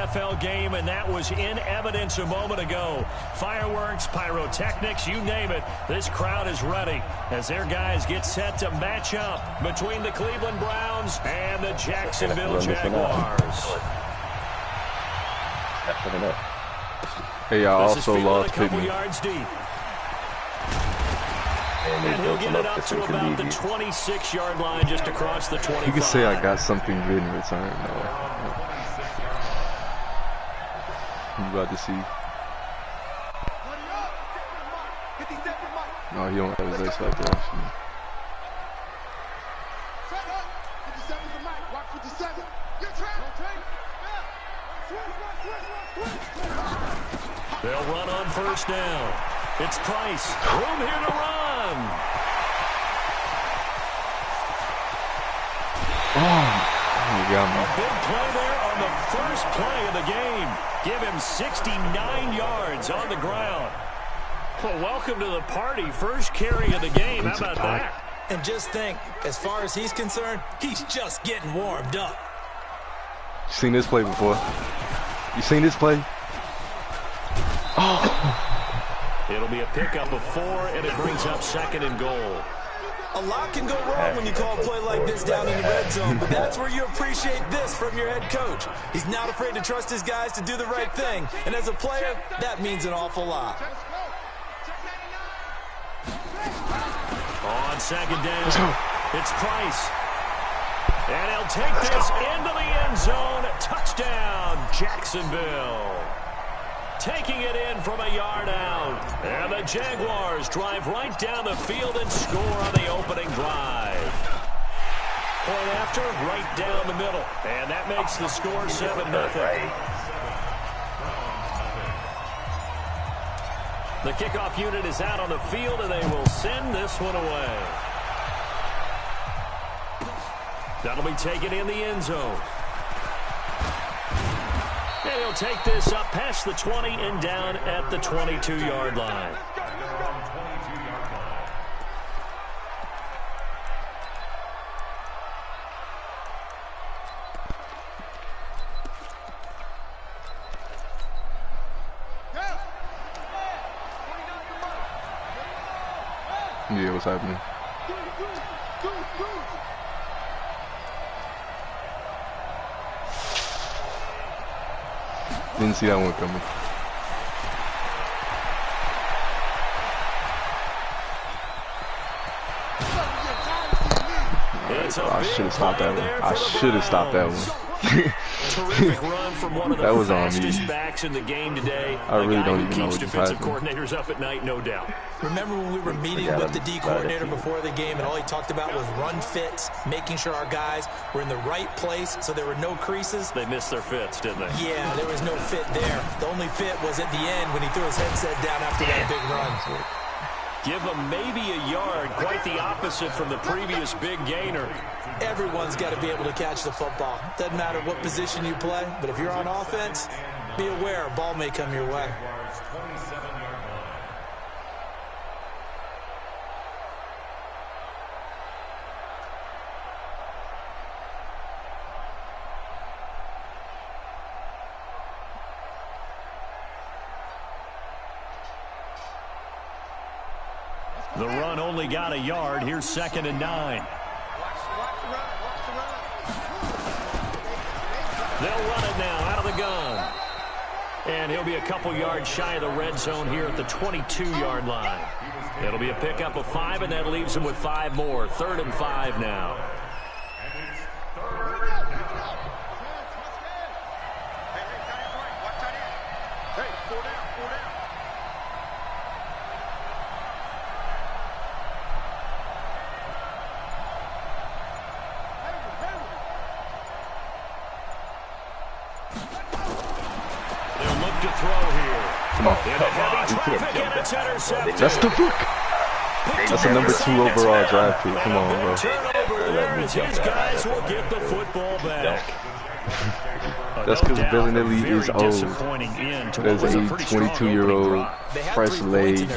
NFL game, and that was in evidence a moment ago. Fireworks, pyrotechnics, you name it. This crowd is ready as their guys get set to match up between the Cleveland Browns and the Jacksonville Jaguars. Hey, I also lost Pittman. And he'll get it up to about the 26-yard line just across the 25. You can say I got something good in return, though. You about to see. No, he don't have his X Factor, actually. They'll run on first down. It's Price. Room here to run. You got me. A big play there on the first play of the game. Give him 69 yards on the ground. Well, welcome to the party. First carry of the game. How about that? And just think, as far as he's concerned, he's just getting warmed up. You seen this play before? You seen this play? Oh. It'll be a pickup of 4, and it brings up 2nd and goal. A lot can go wrong when you call a play like this down in the red zone, but that's where you appreciate this from your head coach. He's not afraid to trust his guys to do the right thing, and as a player, that means an awful lot. On 2nd down, it's Price. And he'll take this into the end zone. Touchdown, Jacksonville. Taking it in from a yard out. And the Jaguars drive right down the field and score on the opening drive. Point after, right down the middle. And that makes the score 7-0. The kickoff unit is out on the field, and they will send this one away. That'll be taken in the end zone. And he'll take this up past the 20 and down at the 22-yard line. Yeah, what's happening? Didn't see that one coming. I should have stopped that one. I should have stopped that one. Terrific run from one of the that was on fastest me. backs in the game today. I really don't even know keeps what just defensive happened. coordinators up at night, no doubt. Remember when we were meeting with the D coordinator before the game, and all he talked about was run fits, making sure our guys were in the right place so there were no creases? They missed their fits, didn't they? Yeah, there was no fit there. The only fit was at the end when he threw his headset down after that big run. Give them maybe a yard, quite the opposite from the previous big gainer. Everyone's got to be able to catch the football. Doesn't matter what position you play, but if you're on offense, be aware a ball may come your way. The run only got a yard. Here's 2nd and 9. They'll run it now out of the gun. And he'll be a couple yards shy of the red zone here at the 22-yard line. It'll be a pickup of 5, and that leaves him with 5 more. 3rd and 5 now. That's the book. That's a number 2 overall draft pick. Come on, bro. Turnover there as his guys will get the football back. A That's because Villanelli is old. There's a 22-year-old, fresh-laid,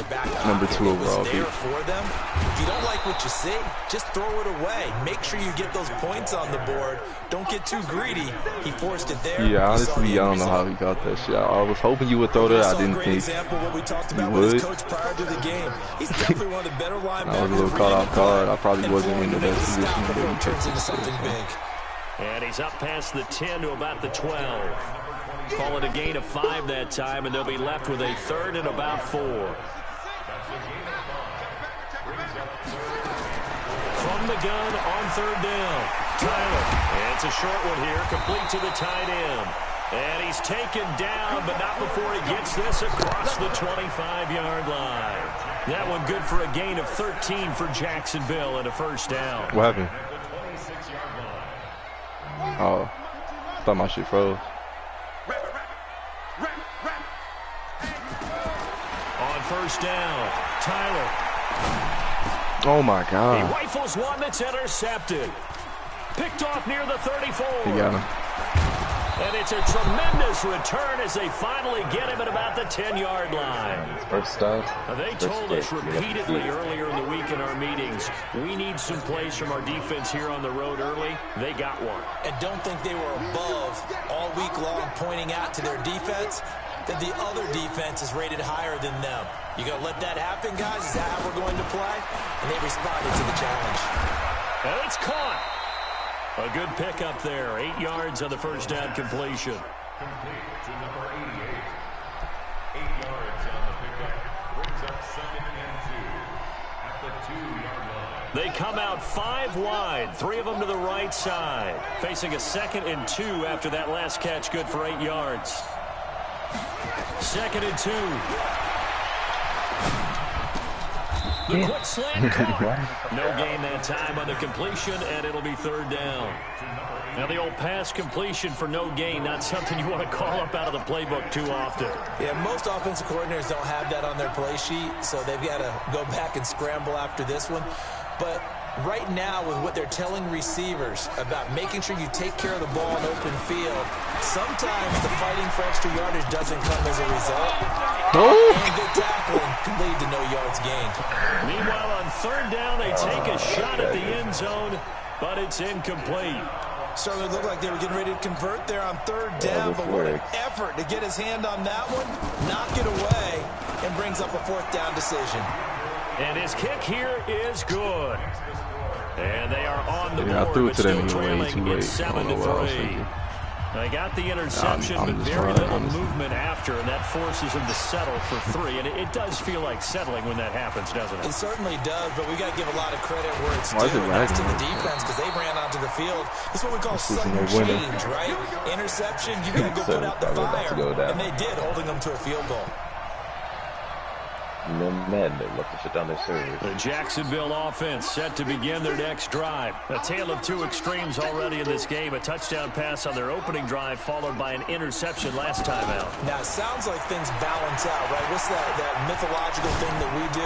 number 2 overall pick. If you don't like what you see, just throw it away. Make sure you get those points on the board. Don't get too greedy. He forced it there. Yeah, honestly, I don't know how he got that shit. I was hoping you would throw that. I didn't think you would. Prior to the game. He's definitely one of the better linebackers. I was a little caught off guard. I probably wasn't in the best position. Before he turns into something big. And he's up past the 10 to about the 12. Call it a gain of 5 that time, and they'll be left with a 3rd and about 4. From the gun on 3rd down. Tyler. And it's a short one here, complete to the tight end. And he's taken down, but not before he gets this across the 25-yard line. That one good for a gain of 13 for Jacksonville and a 1st down. What happened? Oh, I thought my shit froze. On 1st down, Tyler. Oh my God. He rifles one that's intercepted. Picked off near the 34. He got him. And it's a tremendous return as they finally get him at about the 10-yard line. First down. They told us repeatedly earlier in the week in our meetings, we need some plays from our defense here on the road early. They got one. And don't think they were above all week long pointing out to their defense that the other defense is rated higher than them. You going to let that happen, guys? Is that how we're going to play? And they responded to the challenge. And it's caught. A good pickup there. 8 yards on the 1st down completion. Complete to number 88. 8 yards on the pickup. Brings up 2nd and 2 at the 2-yard line. They come out 5 wide. 3 of them to the right side. Facing a 2nd and 2 after that last catch. Good for 8 yards. 2nd and 2. The quick slant caught. No gain that time on the completion, and it'll be 3rd down. Now the old pass completion for no gain, not something you want to call up out of the playbook too often. Yeah, most offensive coordinators don't have that on their play sheet, so they've got to go back and scramble after this one. But right now, with what they're telling receivers about making sure you take care of the ball in open field, sometimes the fighting for extra yardage doesn't come as a result. And good tackling can lead to no yards gained. Meanwhile, on 3rd down, they take a shot at the end zone, but it's incomplete. Certainly looked like they were getting ready to convert there on 3rd down, but what an effort to get his hand on that one, knock it away, and brings up a 4th down decision. And his kick here is good. And they are on the board, I threw it to them still anyway, trailing at 7-3. They got the interception, but very little movement after, and that forces them to settle for 3. And it does feel like settling when that happens, doesn't it? It certainly does, but we got to give a lot of credit where it's due. That's to the defense, because they ran onto the field. This is what we call sudden change, right? Interception, you got to go put out the fire, and they did, holding them to a field goal. And then Madden, they left the shit down their servers. The Jacksonville offense set to begin their next drive. A tale of 2 extremes already in this game. A touchdown pass on their opening drive, followed by an interception last time out. Now, it sounds like things balance out, right? What's that mythological thing that we do?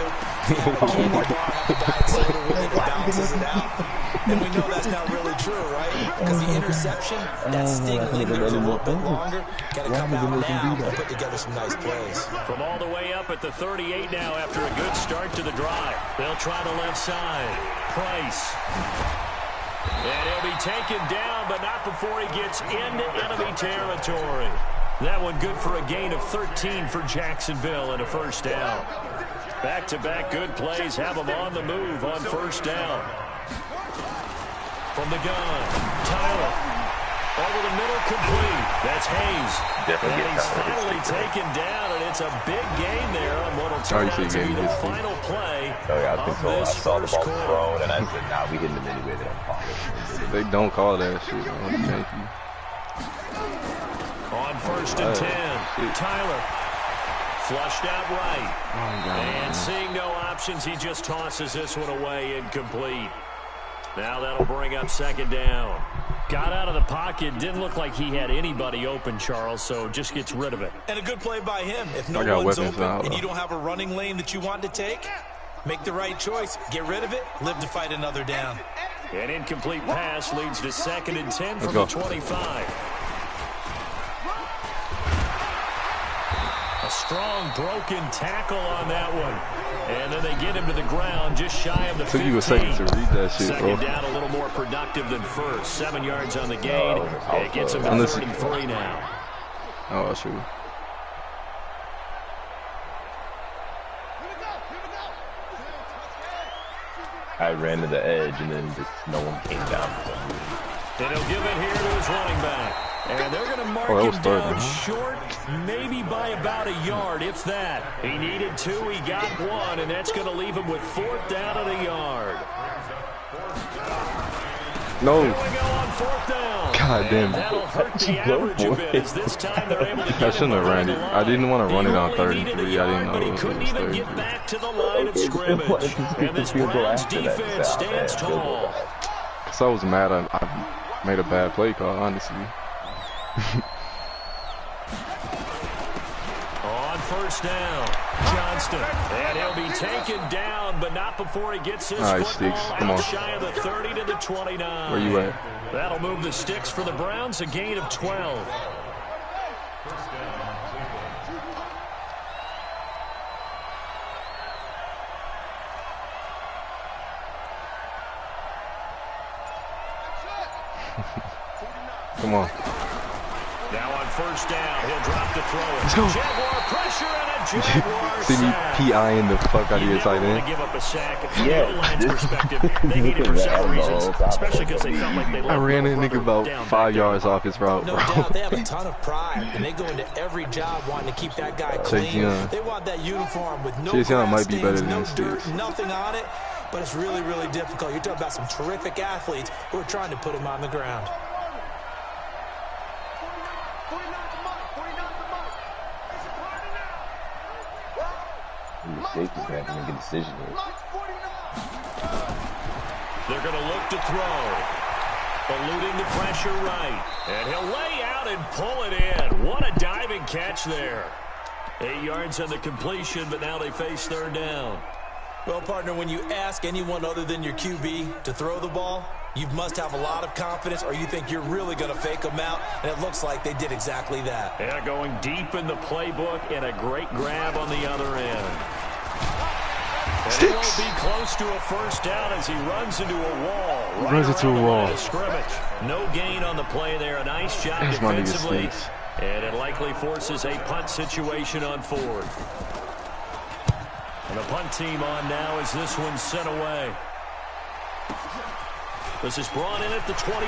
You have a candy bar, have a diet soda with it, it balances it out. And we know that's not really true, right? Because the interception, that sting lingers a little bit longer. Got to come out now and put together some nice plays. From all the way up at the 38 now after a good start to the drive. They'll try the left side. Price. And he'll be taken down, but not before he gets into enemy territory. That one good for a gain of 13 for Jacksonville and a 1st down. Back-to-back good plays have them on the move on 1st down. From the gun, Tyler. Over the middle, complete. That's Hayes. And he's finally taken down, and it's a big gain there on what will turn out to be the final play of this first quarter. Thrown, and I said, nah, we hitting them anyway. They don't call it. They don't call that shit, man. Thank you. On 1st and 10, Tyler. Flushed out right. And seeing no options, he just tosses this one away, incomplete. Now that'll bring up 2nd down. Got out of the pocket. Didn't look like he had anybody open, Charles, so just gets rid of it. And a good play by him. If no one's open and you don't have a running lane that you want to take, make the right choice. Get rid of it. Live to fight another down. An incomplete pass leads to 2nd and 10 from the 25. strong broken tackle on that one. And then they get him to the ground just shy of the 15. Took you a second to read that shit, bro. Second down, a little more productive than first. 7 yards on the gain. It gets him to 3rd and 3 now. Oh, shoot. I ran to the edge and then just no one came down. And he'll give it here to his running back. And they're going to mark him down short, maybe by about a yard, if that. He needed 2, he got 1, and that's going to leave him with 4th down at a yard. No. Here we go on 4th down. God damn. That'll hurt the average a bit, as this time they're able to get I shouldn't have ran it. I didn't want to run it on 3rd and 3. I didn't know but he it was couldn't even 3rd. get back to the line of scrimmage. And this Browns defense stands tall. Because I was mad. I made a bad play call, honestly. On 1st down, Johnston. And he'll be taken down, but not before he gets his football out shy of the 30 to the 29. Where you at? That'll move the sticks for the Browns, a gain of 12. Come on. Now on 1st down, he'll drop to throw it. Let's go. Jaguar pressure and a Jaguar See me sack. PIing the fuck out of your tight end. Give up a sack. From the line's perspective, they need it for several reasons, especially because they felt like they I ran that nigga about 5 yards off his route, No bro. doubt, they have a ton of pride, and they go into every job wanting to keep that guy clean. They want that uniform with no grass might be better stains, than no dirt, Sticks. nothing on it, but it's really, really difficult. You're talking about some terrific athletes who are trying to put him on the ground. Mistakes is going to have to make a decision here. They're going to look to throw. Eluding the pressure right. And he'll lay out and pull it in. What a diving catch there. 8 yards on the completion, but now they face 3rd down. Well, partner, when you ask anyone other than your QB to throw the ball, you must have a lot of confidence, or you think you're really going to fake them out, and it looks like they did exactly that. Yeah, going deep in the playbook, and a great grab on the other end. And he won't be close to a 1st down as he runs into a wall. Runs into a wall. Scrimmage. No gain on the play there. A nice job defensively. And it likely forces a punt situation on 4th. And the punt team on now as this one's sent away. This is brought in at the 21.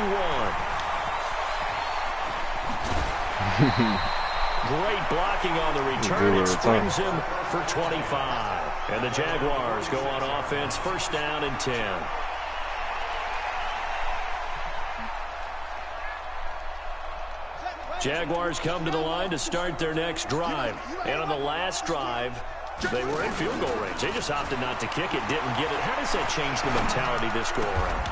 Great blocking on the return. It springs him for 25. And the Jaguars go on offense, 1st down and 10. Jaguars come to the line to start their next drive. And on the last drive, they were in field goal range. They just opted not to kick it, didn't get it. How does that change the mentality this go around?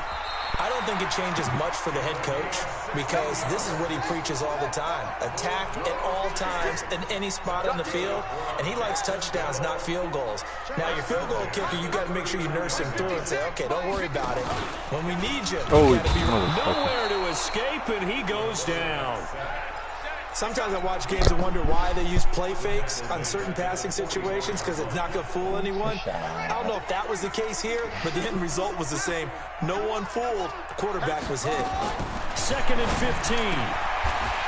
I don't think it changes much for the head coach, because this is what he preaches all the time. Attack at all times in any spot on the field, and he likes touchdowns, not field goals. Now, your field goal kicker, you got to make sure you nurse him through and say, okay, don't worry about it. When we need you, you got to be nowhere to escape, and he goes down. Sometimes I watch games and wonder why they use play fakes on certain passing situations, because it's not going to fool anyone. I don't know if that was the case here, but the end result was the same. No one fooled. The quarterback was hit. 2nd and 15.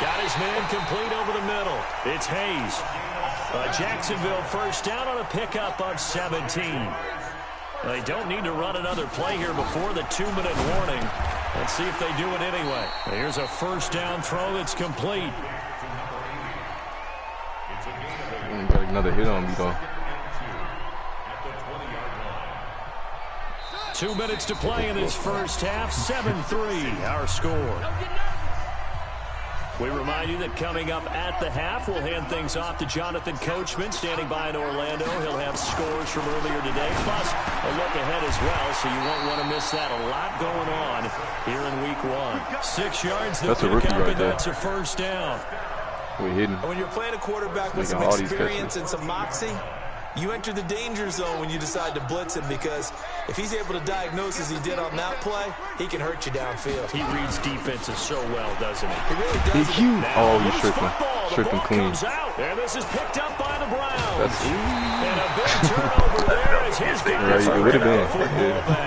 Got his man complete over the middle. It's Hayes. Jacksonville 1st down on a pickup of 17. They don't need to run another play here before the 2-minute warning. Let's see if they do it anyway. Here's a 1st down throw that's complete. Got another hit on me, though. 2 minutes to play in this 1st half. 7-3, our score. We remind you that coming up at the half, we'll hand things off to Jonathan Coachman, standing by in Orlando. He'll have scores from earlier today, plus a look ahead as well, so you won't want to miss that. A lot going on here in week 1. 6 yards. That's a rookie right there. That's a 1st down. We're hitting. When you're playing a quarterback with some experience and some moxie, You enter the danger zone when you decide to blitz him, because if he's able to diagnose as he did on that play, he can hurt you downfield. He reads defenses so well, doesn't he? He really does. He's huge. Oh, you stripping clean. And this is picked up by the Browns. That's and a big turnover there as his guys right, it would have been.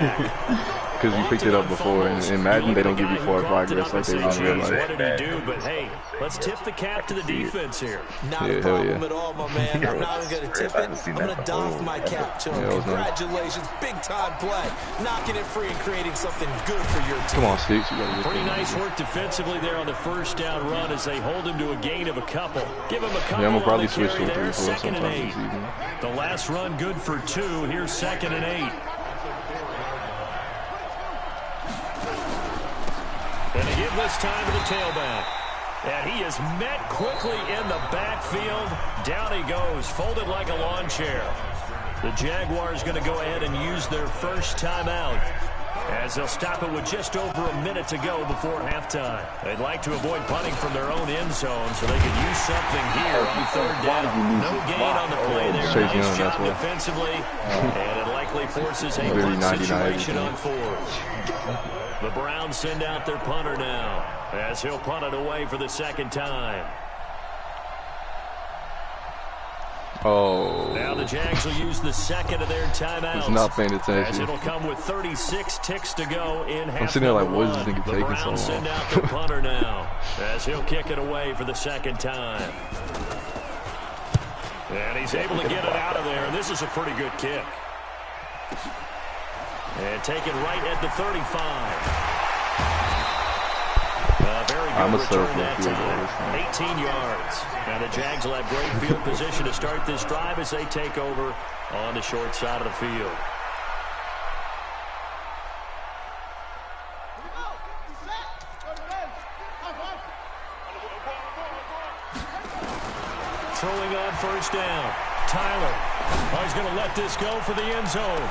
back. Because you picked it up before. In Madden, they don't give you forward progress like they do in real life. What did he do? But hey, let's tip the cap to the defense here. Not a problem at all, my man. I'm not even going to tip it. I'm going to doff my cap to him. Congratulations. Big time play. Knocking it free and creating something good for your team. Come on, Sticks. Pretty nice work defensively there on the first down run as they hold him to a gain of a couple. Give him a couple. Yeah, I'm going to probably switch to a 3-4 sometime this season. The last run good for 2. Here's 2nd and 8. And they give this time to the tailback. And he is met quickly in the backfield. Down he goes, folded like a lawn chair. The Jaguars going to go ahead and use their first timeout, as they'll stop it with just over a minute to go before halftime. They'd like to avoid punting from their own end zone, so they could use something here on 3rd down. No gain on the play there. Nice job defensively. And it likely forces a punt situation on 4th. The Browns send out their punter now, as he'll punt it away for the 2nd time. Oh. Now the Jags will use the 2nd of their timeouts. He's not paying attention. As it'll come with 36 ticks to go in half. I'm sitting there like, what is this nigga taking so long? The Browns send out their punter now, as he'll kick it away for the 2nd time. And he's able to get it out of there, and this is a pretty good kick. And taken right at the 35. Very good return that time. 18 yards. Now the Jags will have great field position to start this drive as they take over on the short side of the field. Throwing on 1st down. Tyler. Oh, he's going to let this go for the end zone.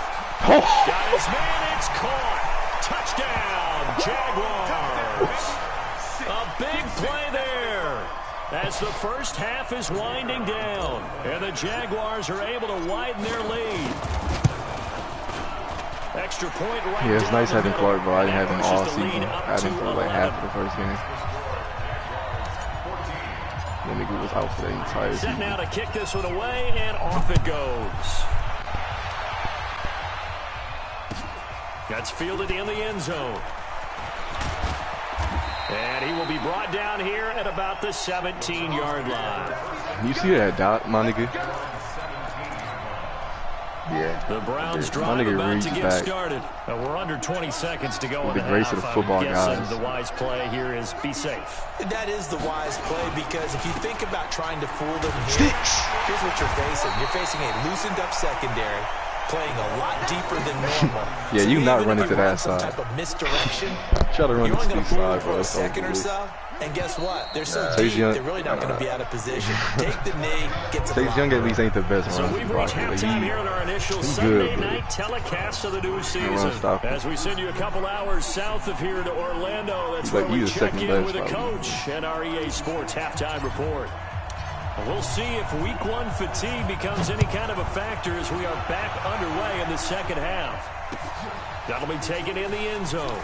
Oh. Got his man, it's caught. Touchdown, Jaguars. A big play there as the first half is winding down, and the Jaguars are able to widen their lead. Extra point right. Yeah, it's nice having Clark, but I didn't have him all season. I had him for like half of the first game. The nigga was out for the entire season. Set now to kick this one away, and off it goes. That's fielded in the end zone. And he will be brought down here at about the 17-yard line. You see that dot, my nigga? Yeah. The Browns drive about to get started. We're under 20 seconds to go in the grace of the football guys. The wise play here is be safe. That is the wise play, because if you think about trying to fool them here, here's what you're facing. You're facing a loosened up secondary, playing a lot deeper than normal. Yeah, you not running to that side. Type of misdirection. Try to run to the side, for bro. a second or so, and guess what? They're so deep, they're really not going to be out of position. Take the knee, get to the Stacey Young at least ain't the best So runner. we've reached halftime here in our initial Sunday night telecast of the new season. As we send you a couple hours south of here to Orlando, that's where we check in with the coach and our EA Sports halftime report. We'll see if week 1 fatigue becomes any kind of a factor as we are back underway in the second half. That'll be taken in the end zone.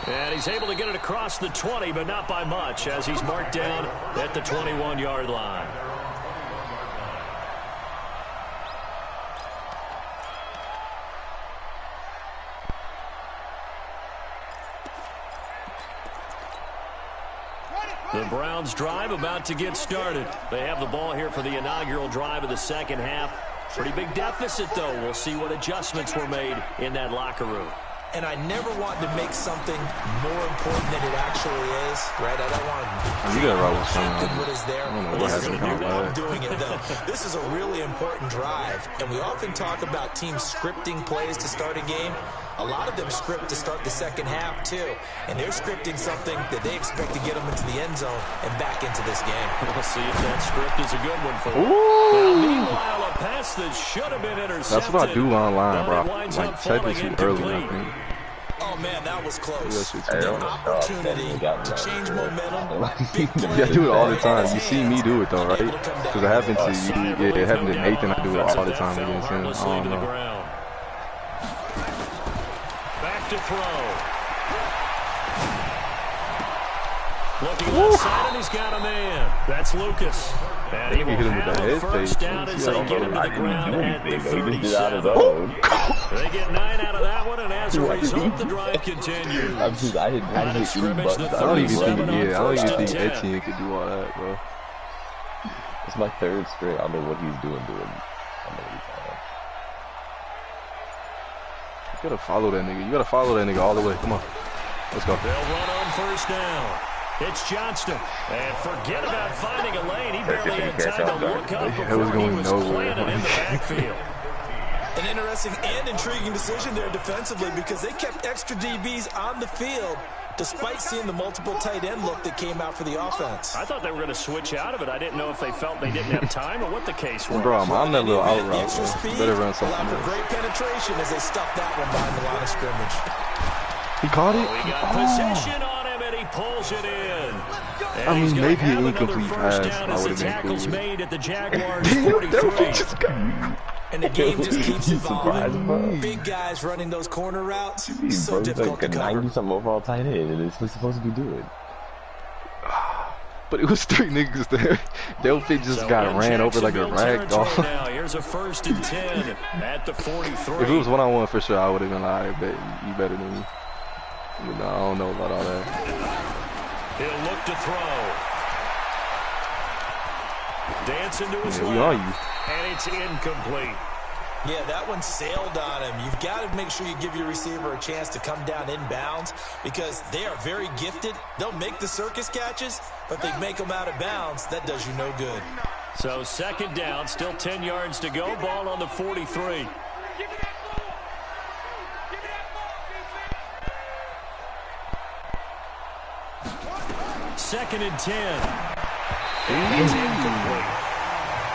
And he's able to get it across the 20, but not by much, as he's marked down at the 21-yard line. The Browns drive about to get started. They have the ball here for the inaugural drive of the second half. Pretty big deficit, though. We'll see what adjustments were made in that locker room. And I never want to make something more important than it actually is, right? I don't want to you got right with something. What is there? I'm doing it, though. This is a really important drive, and we often talk about teams scripting plays to start a game. A lot of them script to start the second half, too. And they're scripting something that they expect to get them into the end zone and back into this game. We'll see if that script is a good one for them. Now, meanwhile, a pass that should have been intercepted. That's what I do online, bro. Like, type it too early, I think. Oh, man, that was close. An opportunity to change momentum. Yeah, I do it all the time. You see me do it, though, right? Because it happened to you. Yeah, it happened to Nathan. I do it all the time against him. I don't know. Back to throw. Looking left side, and he's got a man. That's Lucas. And he will have a first down as they get him to the ground at the 37. They get 9 out of that one, and as a result, the drive continues. I didn't scrimmage, the I don't even think, 37 I don't even think 10. Etienne could do all that, bro. It's my third straight. I don't know what he's doing. I don't know what he's doing. You gotta follow that nigga. You gotta follow that nigga all the way. Come on. Let's go. They'll run on first down. It's Johnston. And forget about finding a lane. He barely had time to look up before he was planted in the backfield. An interesting and intriguing decision there defensively because they kept extra DBs on the field despite seeing the multiple tight end look that came out for the offense. I thought they were going to switch out of it. I didn't know if they felt they didn't have time or what the case was. Bro, I'm on that little out route. Extra speed, Better run something allow for else. great penetration as they stuffed that one behind the line of scrimmage. He caught it? He got possession on him, and he pulls it in. And I mean, he's maybe have an another incomplete first pass. down I as the would have been tackle's cool. made at the Jaguars 43. And the game just keeps evolving. Big guys running those corner routes, so difficult to cover. 90-something overall tight end, and it's supposed to be doing. But it was 3 niggas there. Delphi just got ran over like a rag doll. Now here's a first and 10 at the 43. If it was one-on-one for sure, I would have been like, I bet you better than me. But no, I don't know about all that. He'll look to throw. Dancing to his Yeah, we on you. And it's incomplete. Yeah, that one sailed on him. You've got to make sure you give your receiver a chance to come down inbounds because they are very gifted. They'll make the circus catches, but they make them out of bounds. That does you no good. So second down, still 10 yards to go. Ball on the 43. Second and 10. It's incomplete.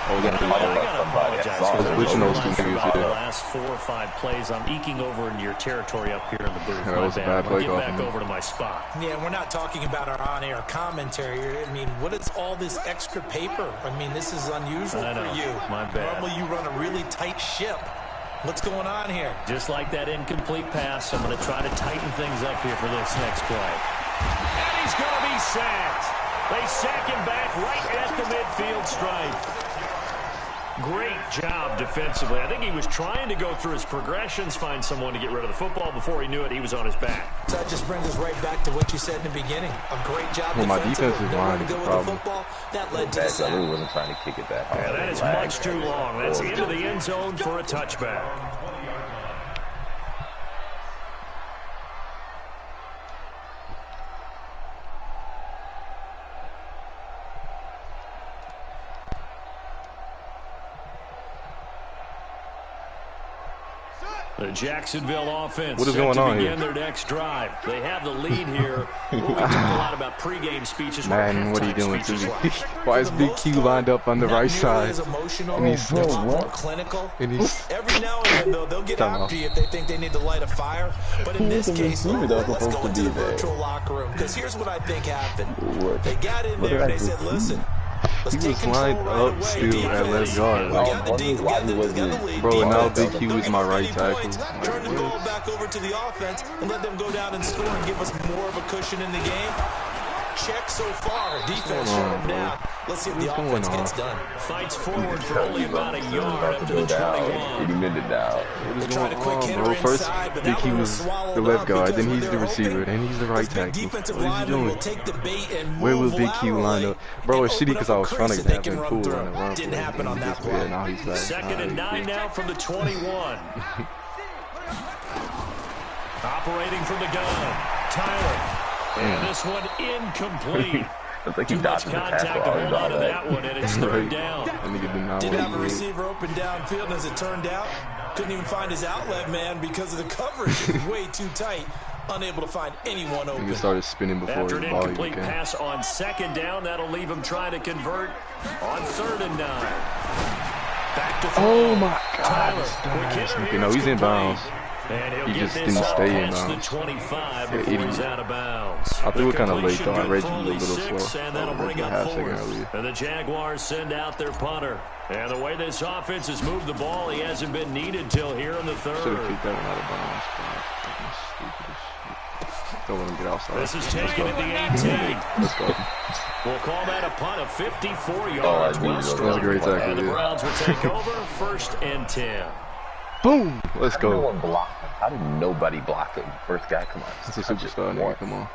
Oh, I gotta apologize for We're switching those two the niggas here. last 4 or 5 plays. I'm eking over into your territory up here in the booth. That My was a bad. bad I'm gonna play get call back from me. over to my spot. Yeah, we're not talking about our on-air commentary here. I mean, what is all this extra paper? I mean, this is unusual I know. for you. My bad. Normally you run a really tight ship. What's going on here? Just like that incomplete pass, I'm going to try to tighten things up here for this next play. And he's going to be sacked. They sack him back right at the midfield stripe. Great job defensively. I think he was trying to go through his progressions, find someone to get rid of the football. Before he knew it, he was on his back. So that just brings us right back to what you said in the beginning. A great job Well, my defensively. defensive Nowhere line to is go the with the problem. football. That led to the I sack. really wasn't trying to kick it that hard. Yeah, that is much too long. That's into the end zone for a touchback. The Jacksonville offense What is set going to on begin here? their next drive. They have the lead here. We talk a lot about pregame speeches. Man, what are you doing to me? Why is For the Big most Q part, lined up on the not right nearly side? as emotional, And he's they're a lot what? more clinical. And he's Every now and then, though, they'll get Time after off. you if they think they need to light a fire. But in this case, receiver that was let's supposed go to into be the there. virtual locker room. Because here's what I think happened. What? They got in What there did and I they said, do? listen, let's He take was control lined right up away. still at left guard. We Like, got the deep, we got the lead. bro, and now Defense, Big Q don't is my give up right any tackle. points. Turn the ball back over to the offense and let them go down and score and give us more of a cushion in the game. Check so far. Defense shut them down. Let's see if the offense gets done. Fights forward for only about a yard up to the 21. 80 minutes down. what is They tried going a quick on, hitter bro? First, inside, but Big that Q one was was swallowed the left up guard, because then what he's they're the receiver, hoping then he's the right this big tackle. defensive What is he lineman doing? will take the bait and Where move was Big Q lined laterally up? Bro, and it's shitty open because up I a was trying crease to that they have can him run cool through. on the run. Didn't for it, happen and on he that just- play. Yeah, now he's back. Second and 9 now from the 21. Operating from the gun, Tyler. And this one incomplete. It's like he Too much dodged the contact tackle. to I was hold on on to that. that one, and it's third down. That nigga did not Did want have a to receiver open downfield, and as it turned out, couldn't even find his outlet man because of the coverage. It was way too tight. Unable to find anyone open. He started spinning before After an his ball even incomplete came. pass on second down, that'll leave him trying to convert on 3rd and 9. Back to throw. Oh my God, Tyler, this quick dumbass hitter nigga. here, No, it's he's in complete. bounds. And he'll He get just this didn't stay in past the bounds. 25 Yeah, before he's out of bounds. I threw it kind of late, completion though. I good read for you a only little 6, slow. and that'll bring up half second fourth. earlier. And the Jaguars send out their punter. And the way this offense has moved the ball, he hasn't been needed till here in the third. Should have kicked that one out of bounds. Fucking stupid as shit. Don't let him get outside. This is taken at the 18. Let's go. We'll call that a punt of 54 yards. Well That was a struck. great tackle, And the yeah. Browns will take over 1st and 10. Boom! Let's How did no go. one block him? How did nobody block him? First guy, come on. That's a superstar, nigga. Come on.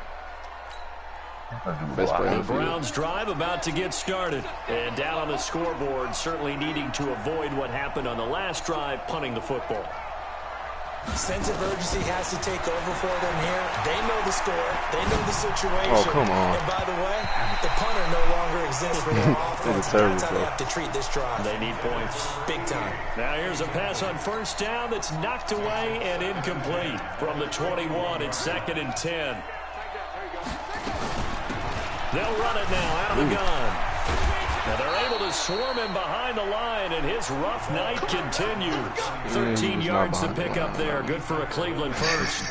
Best player on The the field. Browns drive about to get started. And down on the scoreboard, certainly needing to avoid what happened on the last drive, punting the football. Sense of urgency has to take over for them here. They know the score. They know the situation. Oh, come on. And by the way, the punter no longer exists for their offense. terrible That's how they throw. have to treat this drive. They need points. Big time. Now here's a pass on first down that's knocked away and incomplete. From the 21, it's 2nd and 10. They'll run it now out of the gun. Now they're able to swarm him behind the line, and his rough night continues. 13 yards to pick up there. Good for a Cleveland first.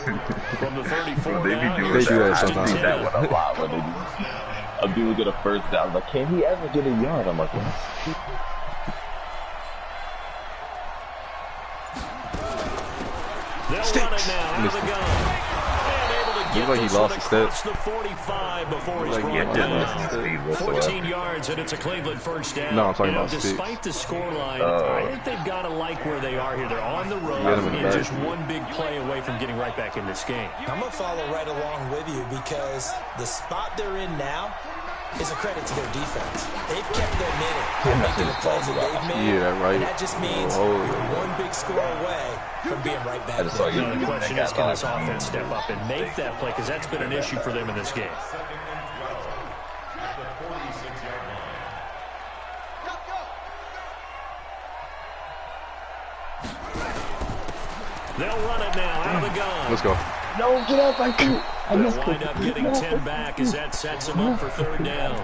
From the 34 They now, be doing here's They do that 1st and sometimes. 10. that one a lot when they do. A dude get a first down. Like, can he ever get a yard? I'm like, what? They'll run it now out of the gun. And able to get Looks like he this one lost a step. across the 45 before he's Like, brought yeah, down. 14 14 yards, and it's a Cleveland first down. No, I'm talking about despite the scoreline, I think they've got to like where they are here. They're on the road Get 'em in the and back. just one big play away from getting right back in this game. I'm going to follow right along with you because the spot they're in now is a credit to their defense. They've kept their minute making the plays that they've made. Yeah, right. And that just means Oh, you're one big score away from being right back I just saw there. you. Now, the question is, can this offense step up and make that play? Because that's been an issue for them in this game. At the 46-yard line. They'll run it now out of the gun. Let's go. No, get up, I do. They'll wind up getting 10 back as that sets him up for 3rd down.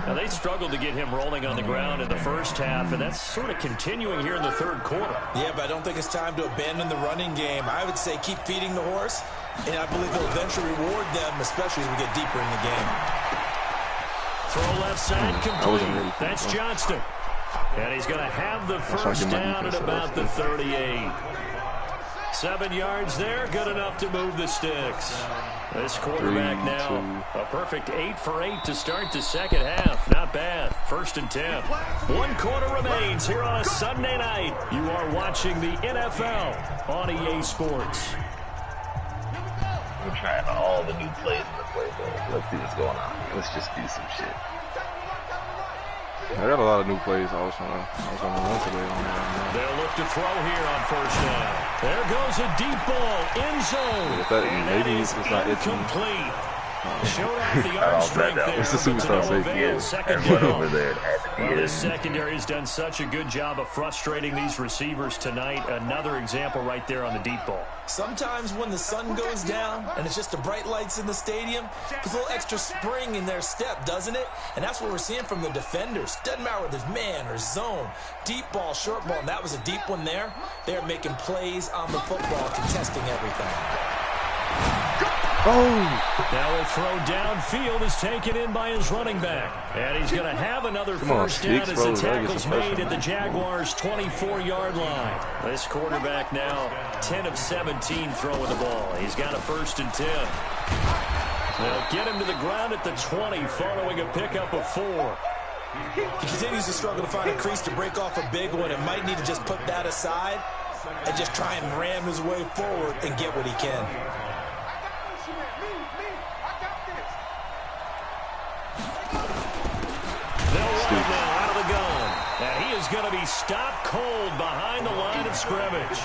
Now, they struggled to get him rolling on the ground in the first half, and that's sort of continuing here in the 3rd quarter. Yeah, but I don't think it's time to abandon the running game. I would say keep feeding the horse, and I believe it'll eventually reward them, especially as we get deeper in the game. Throw left side wasn't complete. ready for That's that. Johnston. And he's going to have the trying to first get my down at defense about the off. 38. 7 yards there, good enough to move the sticks. This quarterback 3, now, a perfect 8 for 8 to start the second half. Not bad. 1st and 10. 1 quarter remains here on a Sunday night. You are watching the NFL on EA Sports. We're trying all the new plays in the playbook. Let's see what's going on. Let's just do some shit. I got a lot of new plays. I was trying to run today on that. They'll look to throw here on first down. There goes a deep ball, end zone. If that- And maybe that it's is not itching. incomplete. Showed off the arm I'll strength bet that there. was the but to superstar no safety. avail. Yeah, Second everyone down. over there had to be Well, in. this secondary has done such a good job of frustrating these receivers tonight. Another example right there on the deep ball. Sometimes when the sun goes down and it's just the bright lights in the stadium, puts a little extra spring in their step, doesn't it? And that's what we're seeing from the defenders. Doesn't matter whether it's man or zone, deep ball, short ball, and that was a deep one there. They're making plays on the football, contesting everything. Oh! Now a throw downfield is taken in by his running back. And he's going to have another Come on, first down Sticks, as bro. the Gotta get tackle's some made pressure. at the Jaguars' 24-yard line. This quarterback now 10 of 17 throwing the ball. He's got a 1st and 10. They'll get him to the ground at the 20 following a pickup of 4. He continues to struggle to find a crease to break off a big one and might need to just put that aside and just try and ram his way forward and get what he can. They'll run it now out of the gun. And he is going to be stopped cold behind the line of scrimmage.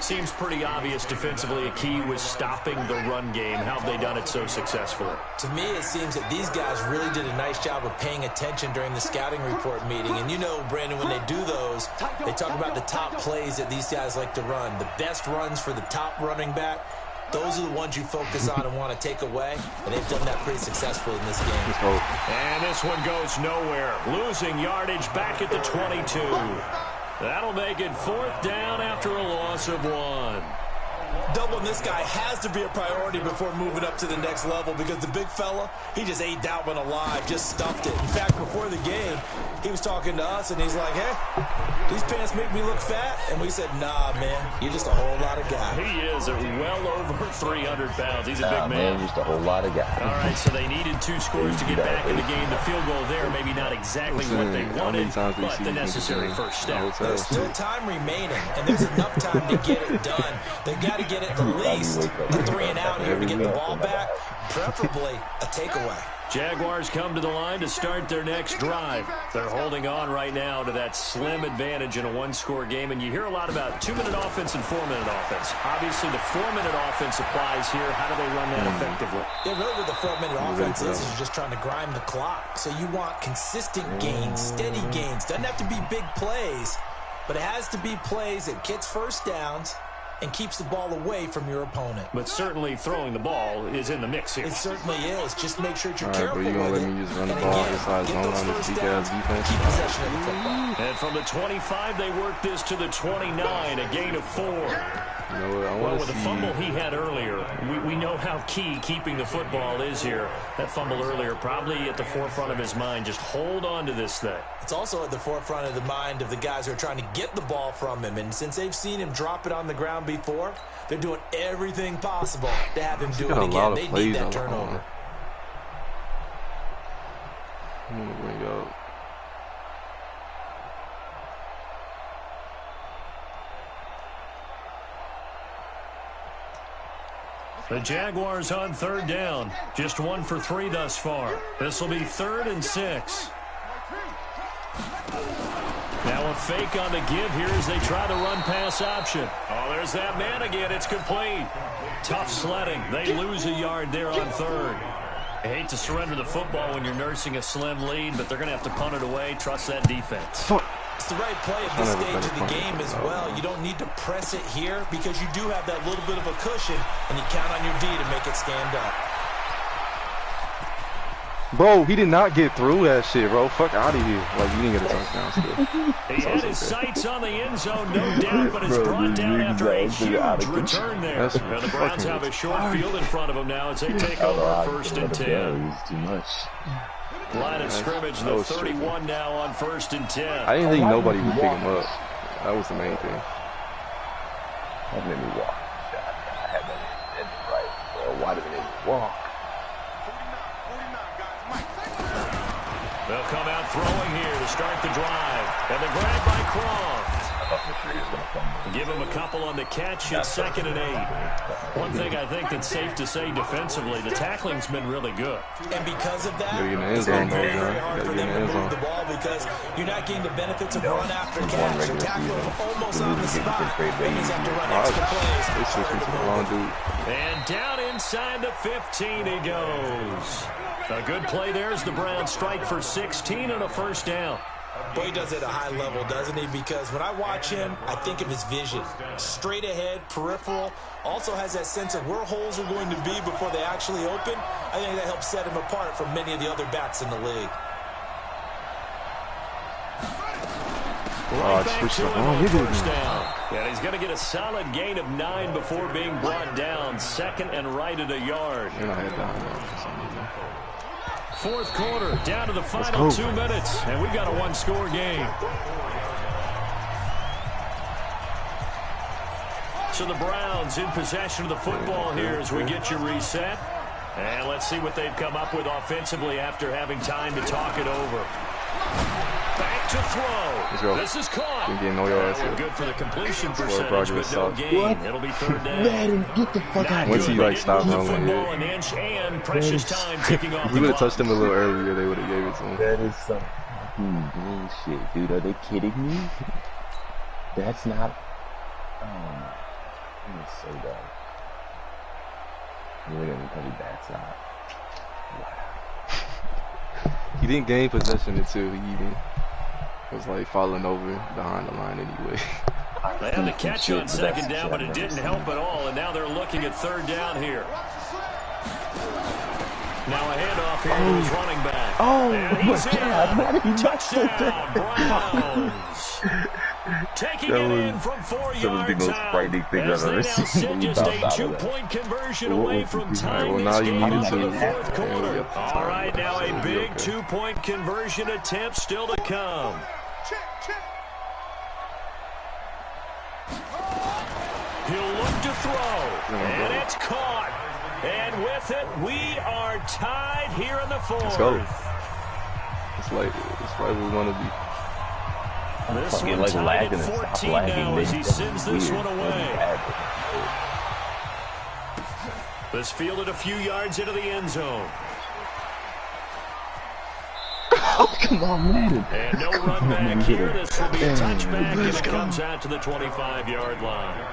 Seems pretty obvious defensively a key was stopping the run game. How have they done it so successfully? To me, it seems that these guys really did a nice job of paying attention during the scouting report meeting. And you know, Brandon, when they do those, they talk about the top plays that these guys like to run. The best runs for the top running back, those are the ones you focus on and want to take away. And they've done that pretty successfully in this game. Let's go. And this one goes nowhere. Losing yardage back at the 22. That'll make it 4th down after a loss of 1. Doubling this guy has to be a priority before moving up to the next level because the big fella, he just ate that one alive, just stuffed it. In fact, before the game, he was talking to us, and he's like, hey, these pants make me look fat? And we said, nah, man, you're just a whole lot of guy. He is well over 300 pounds. He's a big man. Just a whole lot of guy. All right, so they needed 2 scores to get back in the game. The field goal there, maybe not exactly what they wanted, but the necessary first step. There's still time remaining, and there's enough time to get it done. They've got to get at the least a 3 and out here to get the ball back, preferably a takeaway. Jaguars come to the line to start their next drive. They're holding on right now to that slim advantage in a 1-score game, and you hear a lot about 2-minute offense and 4-minute offense. Obviously, the 4-minute offense applies here. How do they run that effectively? Yeah, really what the 4-minute offense is just trying to grind the clock. So you want consistent gains, steady gains. Doesn't have to be big plays, but it has to be plays that gets first downs and keeps the ball away from your opponent. But certainly throwing the ball is in the mix here. It certainly is. Just make sure you're careful with it. All right, but you gonna let me just run the ball inside zone on this weak-ass defense? Keep possession of the football. And from the 25, they work this to the 29, a gain of 4. You know what, well, with the fumble he had earlier, we know how key keeping the football is here. That fumble earlier probably at the forefront of his mind. Just hold on to this thing. It's also at the forefront of the mind of the guys who are trying to get the ball from him. And since they've seen him drop it on the ground before, they're doing everything possible to have him do it again. They need that turnover. I'm gonna bring up. The Jaguars on 3rd down. Just 1 for 3 thus far. This will be 3rd and 6. Now a fake on the give here as they try to run pass option. Oh, there's that man again. It's complete. Tough sledding. They lose a yard there on 3rd. I hate to surrender the football when you're nursing a slim lead, but they're going to have to punt it away. Trust that defense. It's the right play at this stage of the game as well. You don't need to press it here because you do have that little bit of a cushion, and you count on your D to make it stand up. Bro, he did not get through that shit, bro. Fuck out of here. Like, you didn't get a touchdown still. He had his sights on the end zone, no doubt, but it's brought down after a huge return there. And the Browns have a short field in front of them now as they take over 1st and 10. Too much. Line of scrimmage, the 31 now on 1st and 10. I didn't think nobody would pick him up. That was the main thing. That made me walk. I had that in right. Why did they make me walk? They'll come out throwing here to start the drive. And the grab by Croft. Give him a couple on the catch at 2nd and 8. One thing I think that's safe to say defensively, the tackling's been really good. And because of that, it's been very hard for them to move the ball because you're not getting the benefits of run after catch. They're tackling almost on the spot. They just have to run extra plays. And down inside the 15 he goes. A good play there as the Browns strike for 16 and a 1st down. Boy, he does it at a high level, doesn't he? Because when I watch him, I think of his vision. Straight ahead, peripheral. Also has that sense of where holes are going to be before they actually open. I think that helps set him apart from many of the other backs in the league. Right back to him on 1st down. And he's going to get a solid gain of 9 before being brought down. 2nd and right at a yard. 4th quarter, down to the final 2 minutes, and we've got a 1-score game. So the Browns in possession of the football here as we get you reset. And let's see what they've come up with offensively after having time to talk it over. Back to throw. This is caught. We're good for the completion percentage, but no gain. It'll be 3rd down. Madden, get the fuck out of Once he like stopped rolling here. An inch and precious time ticking off. He would have touched him a little earlier. They would have gave it to him. That is some fucking bullshit, dude. Are they kidding me? That's not. That is so dumb. You're gonna tell me that's not. Wow. He didn't gain possession until he even was like falling over behind the line anyway. They had the catch on 2nd down, but it didn't help at all, and now they're looking at 3rd down here. Now a handoff here to his running back. Oh, and he's in. Touchdown, Browns. Taking it in from 4 yards the most out. frightening thing I've ever seen. Just a 2-point conversion away from tying this game up in the fourth quarter. All right, now a big 2-point conversion attempt still to come. He'll look to throw, and it's caught. And with it, we are tied here in the fourth. Let's go. It's like we want to be. This one like tied lagging at and 14 stop lagging. now as he sends this one away. This fielded a few yards into the end zone. Oh, come on, man. And no run back here. This will be a touchback, and it comes out to the 25-yard line.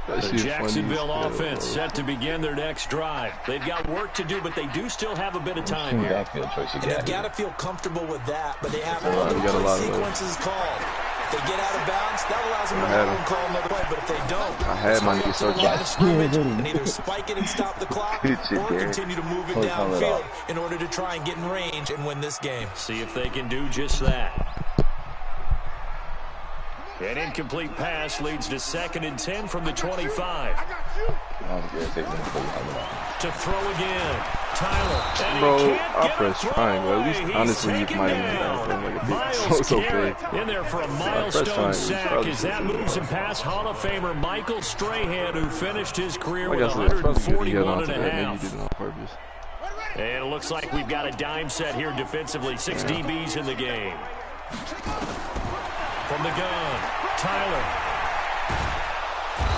The Jacksonville offense set to begin their next drive. They've got work to do, but they do still have a bit of time here. And they've got to feel comfortable with that, but they have other sequences called. If they get out of bounds, that allows them to have them call another play, but if they don't, I had my nigga start and either spike it and stop the clock or continue to move it downfield in order to try and get in range and win this game. See if they can do just that. An incomplete pass leads to 2nd and 10 from the 25. To throw again. Tyler. Bro, I pressed triangle. At least, honestly, it might have been like a big. So it's okay. In there for a milestone sack as that moves him past Hall of Famer Michael Strahan, who finished his career with 141 and a half. Maybe you did it on purpose. And it looks like we've got a dime set here defensively. 6 DBs in the game. From the gun, Tyler.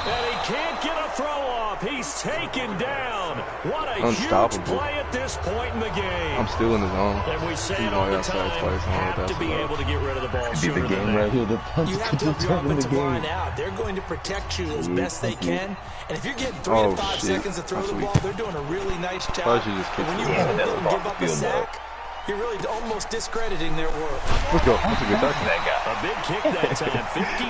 And he can't get a throw off. He's taken down. What a huge play at this point in the game. I'm still in the zone. And we say it all the time, have to be able to get rid of the ball sooner than that. You have to help your offensive line out. They're going to protect you as best they can. And if you're getting 3 to 5 seconds to throw the ball, they're doing a really nice job. And when you hold them and give up a sack, you're really almost discrediting their work. Let's go. That's a good tackle. A big kick that time,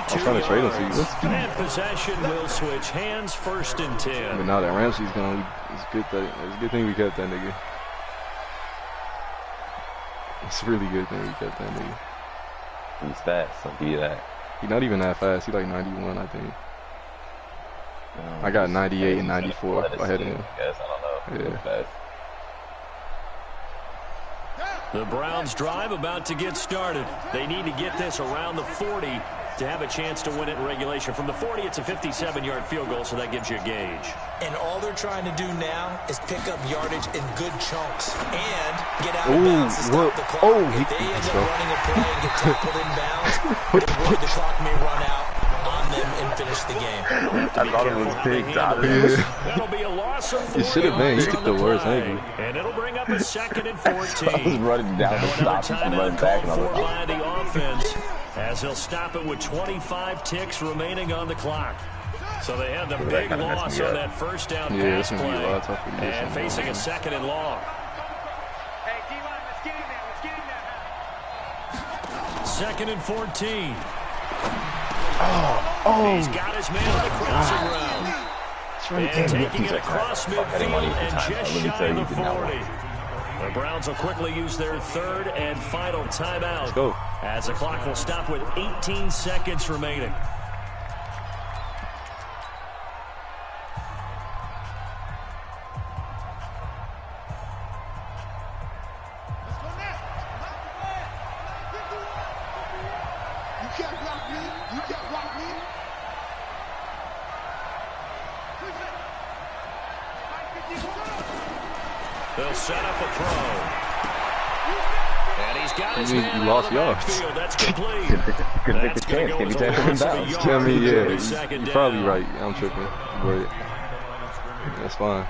52 trying to trade him to you. And possession will switch hands, 1st and 10. But now that Ramsey's gone, it's a good thing we kept that nigga. It's a really good thing we kept that nigga. He's fast, I'll give you that. He's not even that fast. He's like 91, I think. I got 98 and 94 ahead of him. I guess, I don't know. Yeah. Fast. The Browns drive about to get started. They need to get this around the 40 to have a chance to win it in regulation. From the 40, it's a 57-yard field goal, so that gives you a gauge. And all they're trying to do now is pick up yardage in good chunks and get out of bounds to stop the clock. If they end up running a play and get tackled in bounds, the clock may run out on them and finish the game. I thought it was big, That'll be a loss of 4 It should have been. He took the worst angle. And it'll bring up a 2nd and 14. I was running down the stop and running back. And by the offense, as he'll stop it with 25 ticks remaining on the clock. So they had the big loss on that first down pass play. And facing a 2nd and long. Hey, D-line, let's get in there. 2nd and 14. Oh. He's got his man on the crossing route. And taking it across midfield and just shy of the 40. The Browns will quickly use their 3rd and final timeout. Let's go. As the clock will stop with 18 seconds remaining. They'll set up a throw. And he's got his man you lost yards. That's complete. Couldn't take the chance. Can you tackle him down? I mean, yeah, you're probably right. I'm tripping. But that's fine.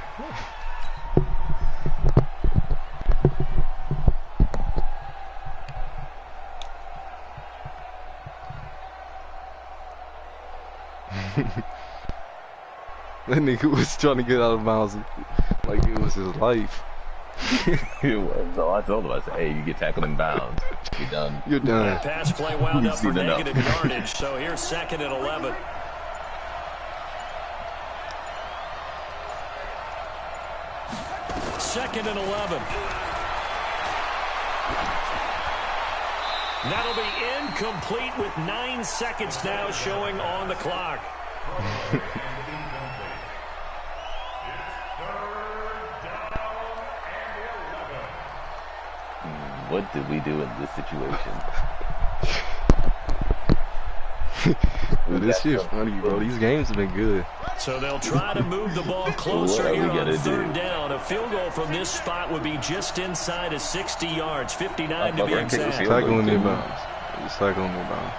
That nigga was trying to get out of bounds like it was his life. It was. So I told him, I said, hey, you get tackled in bounds. You're done. You're done. That pass play wound up for negative yardage, so here's 2nd and 11. 2nd and 11. That'll be incomplete with 9 seconds now showing on the clock. What did we do in this situation? Dude, this shit's funny, bro. These games have been good. So they'll try to move the ball closer here on 3rd down. A field goal from this spot would be just inside of 60 yards, 59 to be exact. Tackle in the bounds. Just tackle in the bounds.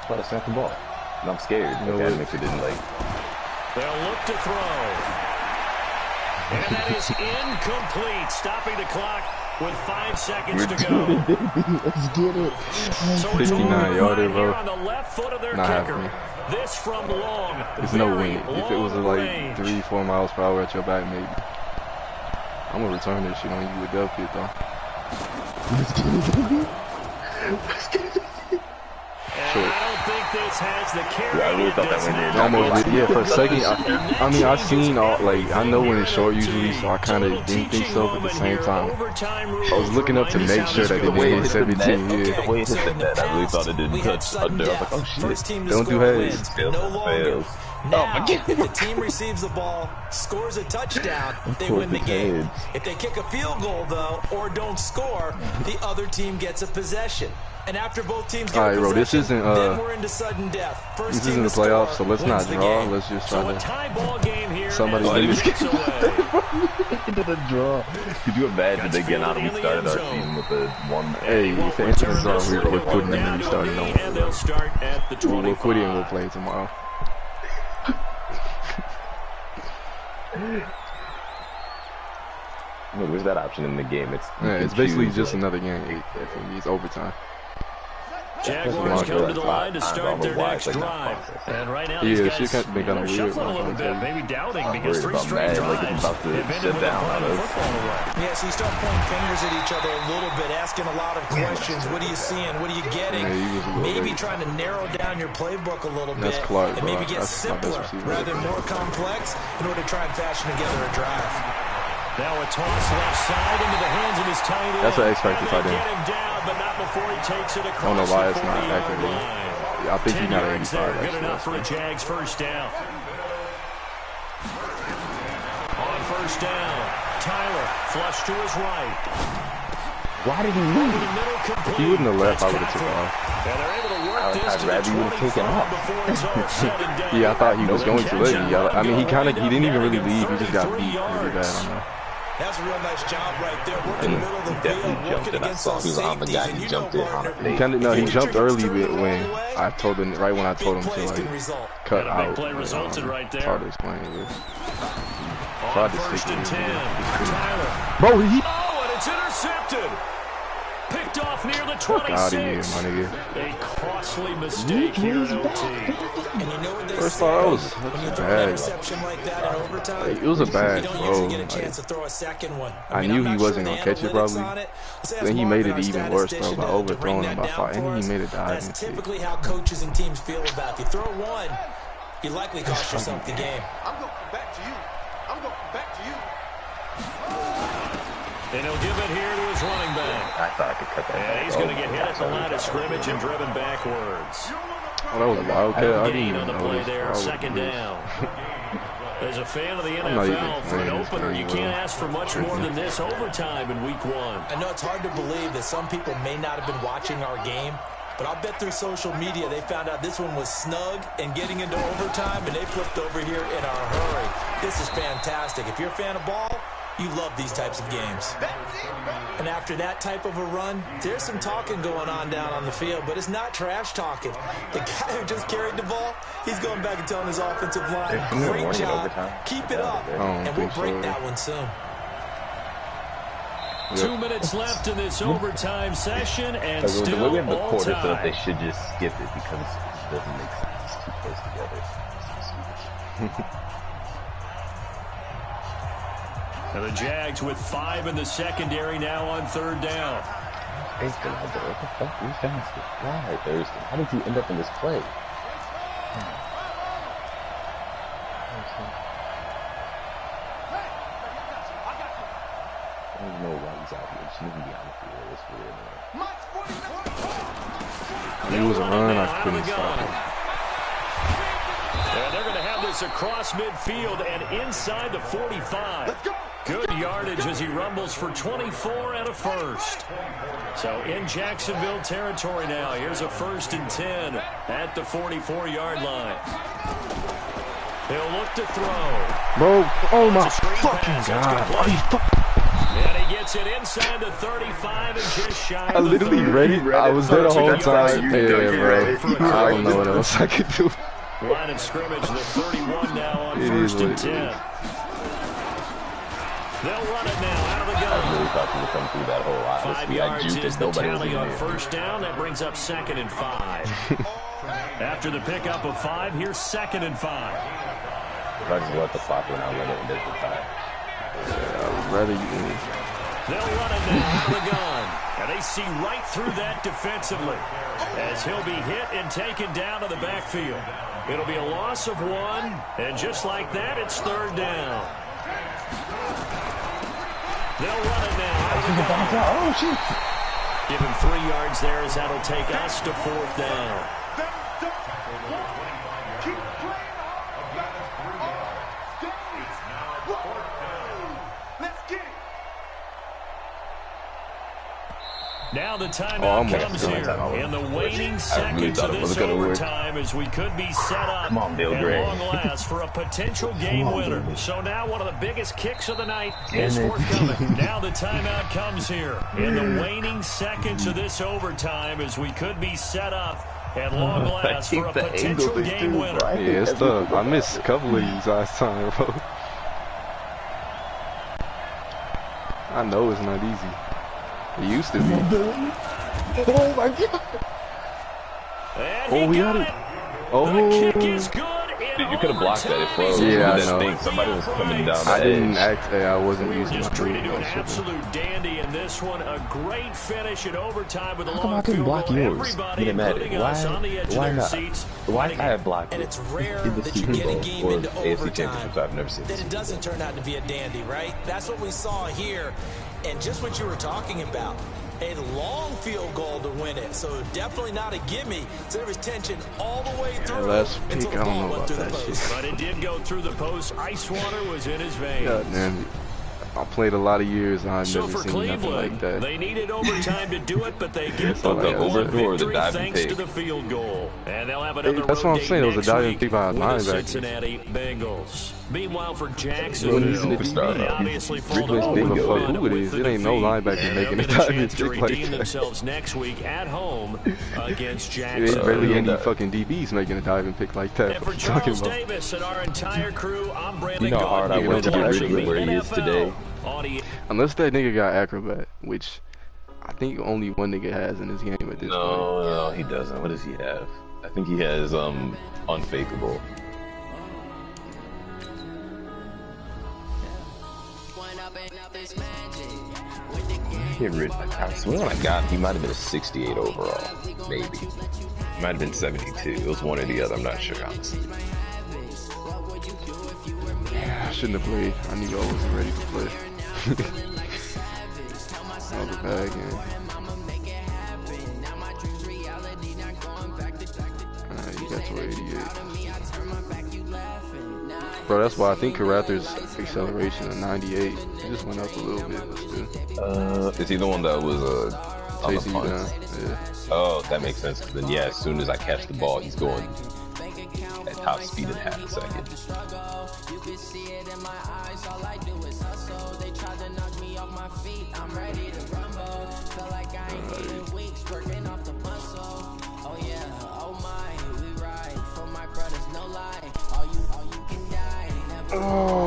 Let us snap the ball. And I'm scared. You know that makes it didn't like. They'll look to throw. And that is incomplete, stopping the clock with 5 seconds to go. Let's get it. So it's 59-yarder, bro. on the left foot of their Not kicker. happening. This from long. There's no win. If it was like 3-4 miles per hour at your back, maybe. I'm gonna return this shit on you with Delphi though. Let's get it. I don't think this has the carry. Yeah, I really thought that one did. Almost, yeah. For a second, I mean, I've seen all like I know when it's short usually, so I kind of didn't think so. But at the same time, I was looking up to make sure that they didn't hit 17. Yeah. The way it hit the net, I really thought it didn't touch under. I was like, oh shit. Don't do heads. No longer. Now, if the team receives the ball, scores a touchdown, they win the game. If they kick a field goal, though, or don't score, the other team gets a possession. And after both teams get a possession, this isn't, then we're into sudden death. First this isn't the playoffs, so let's not draw. Let's just try to. Somebody win this game. Into the draw. Could you imagine again how we started our season with the one? Hey, if the incidents are, we're quitting and then we start. We're quitting and we'll play tomorrow. Look, there's that option in the game. It's basically just another game. It's overtime. Jaguars come to the line to start their next drive. And right now, these guys are shuffling a little bit, maybe doubting because 3 straight drives have ended with them putting the football away. Yeah, so you start pointing fingers at each other a little bit, asking a lot of questions. What are you seeing? What are you getting? Maybe trying to narrow down your playbook a little bit and maybe get simpler rather than more complex in order to try and fashion together a drive. Now a toss left side into the hands of his tight end. That's an X factor tight end. Get him down, but not before he takes it across. I don't know why it's not 40-yard active. line. Yeah, I think he's not 85. Good enough for a Jags first down. On first down, Tyler flush to his right. Why did he move? If he wouldn't have left, I would have took off. And they're able to work this to I'd rather you would have taken off. Yeah, I thought he was going to let me. I mean, he didn't even really leave. He just got beat really bad. I don't know. That's a real nice job right there. Working in the middle of the field, working against those safeties. And you know, Partner, he jumped early when I told him, right when I told him to like cut out. Play resulted right there. Hard to explain it. On first and 10, Tyler. Bro, and it's intercepted. Picked off near the 26. Out of here, my nigga. A costly mistake here in OT. And you know what they First say, thought I was when you throw an bad. interception like that in overtime, It was a bad you don't throw. usually get a chance to throw a second one. I knew he wasn't gonna catch it probably. Then he made it even worse though by overthrowing him by 5, and he made it dive. That's typically how coaches and teams feel about you. Throw one, you likely cost yourself the game. I'm going back to you. I'm going back to you. And he'll give it here to his running back. I thought I could cut that. And he's going to get hit at the line of scrimmage and driven backwards. Oh, that was a wildcat. I didn't Gain on even the know play this. there, second down. As a fan of the not even NFL, for an playing this opener, you very can't well. ask for much more than this overtime in week 1. I know it's hard to believe that some people may not have been watching our game, but I'll bet through social media they found out this one was snug and getting into overtime, and they flipped over here in a hurry. This is fantastic. If you're a fan of ball, you love these types of games. And after that type of a run, there's some talking going on down on the field, but it's not trash talking. The guy who just carried the ball, he's going back and telling his offensive line, great job, keep it up, and we'll break that one soon. 2 minutes left in this overtime session, and The still way we have the all quarter, so time. they should just skip it because it doesn't make sense. It's too close together. And the Jags with 5 in the secondary now on third down. Thurston, what the fuck? Who's faster? Why, Thurston? How did you end up in this play? shouldn't even be on the field. It's weird, man. It was a run. I couldn't stop it. And they're going to have this across midfield and inside the 45. Good yardage as he rumbles for 24 and a first. So in Jacksonville territory now. Here's a 1st and 10 at the 44-yard line. He'll look to throw. Bro, oh my fucking God. Why you And he gets it inside the 35 and just shy I of the literally 30. read it. I was there the whole time. You Yeah, bro. For a I don't know what else I could do. Line of scrimmage, the 31 now on It is 1st and what it 10. is. They'll run it now out of the I gun. really thought you would come through that hole. 5 Honestly, I yards juked is it. the Nobody was tally in on there. 1st down. That brings up 2nd and 5. After the pickup of 5, here's 2nd and 5. If I just let the clock run out, let it this time. I would rather you win. They'll run it now out of the gun. And they see right through that defensively as he'll be hit and taken down to the backfield. It'll be a loss of 1, and just like that, it's 3rd down. They'll run it now out of the gun. Oh, shoot. Give him 3 yards there as that'll take us to 4th down. Now the timeout comes here in the waning seconds of this overtime as we could be set up Come on, Bill at Gray. long last for a potential game winner. So now one of the biggest kicks of the night is forthcoming. Now the timeout comes here in the waning seconds of this overtime as we could be set up at long last for a potential game winner. Yeah, it's tough. I missed a couple of these last time, bro. I know it's not easy. It used to be. Oh my God. And Oh, we got it. Oh. The kick is good. Dude, you could have blocked that. It froze. Yeah, I that know. thing. Somebody was coming down the I didn't edge. act. I wasn't using my Just treated to an feet. absolute dandy in this one. A great finish in overtime with a How come long I couldn't field block goal. yours? Everybody, Get it mad. including us, on the edge of Why their not? seats. Why I have blocked And it? it's rare In the that you Super get a Bowl game or into AFC overtime Championship. I've never seen that this. it doesn't turn out to be a dandy, right? That's what we saw here. And just what you were talking about. A long field goal to win it, so definitely not a gimme. So there was tension all the way through. Last pick, until the I don't ball know went about through the that post. shit. But it did go through the post. Ice water was in his veins. God damn it. I played a lot of years and I've So never for seen nothing Cleveland, like that. they needed overtime to do it, but they get the like big one overthrow or the victory diving thanks pick. to the field goal. And they'll have another that's what I'm road saying. date It was a next diving week pick by a with the linebacker. Cincinnati Bengals. Meanwhile, for Bro, he's Jacksonville, a superstar, they though. obviously He's fall to Ridley's I don't big give a go. fuck who it is. It ain't no linebacker making a a diving chance to pick like redeem that. themselves next week at home against There ain't Jacksonville. barely any that. fucking DBs making a diving pick like that. And What for you talking Charles about? Davis and our entire crew, I'm Brandon You know how hard I Gaudin. went to get Watching Ridley the where he is NFL today? on ESPN. Unless that nigga got acrobat, which I think only one nigga has in this game at this point. No, he doesn't. What does he have? I think he has unfakeable. Get rid. I swear when I got him, he might have been a 68 overall, maybe. He might have been 72. It was one or the other. I'm not sure, honestly. I shouldn't have played. I knew I wasn't ready to play. That was a bad game. You got to 88. Bro, that's why I think Carather's acceleration of 98. It just went up a little bit, but still. Is he the one that was on the Chasing you punt? down. Yeah. Oh, that makes sense. Then yeah, as soon as I catch the ball, he's going at top speed in half a second. Oh.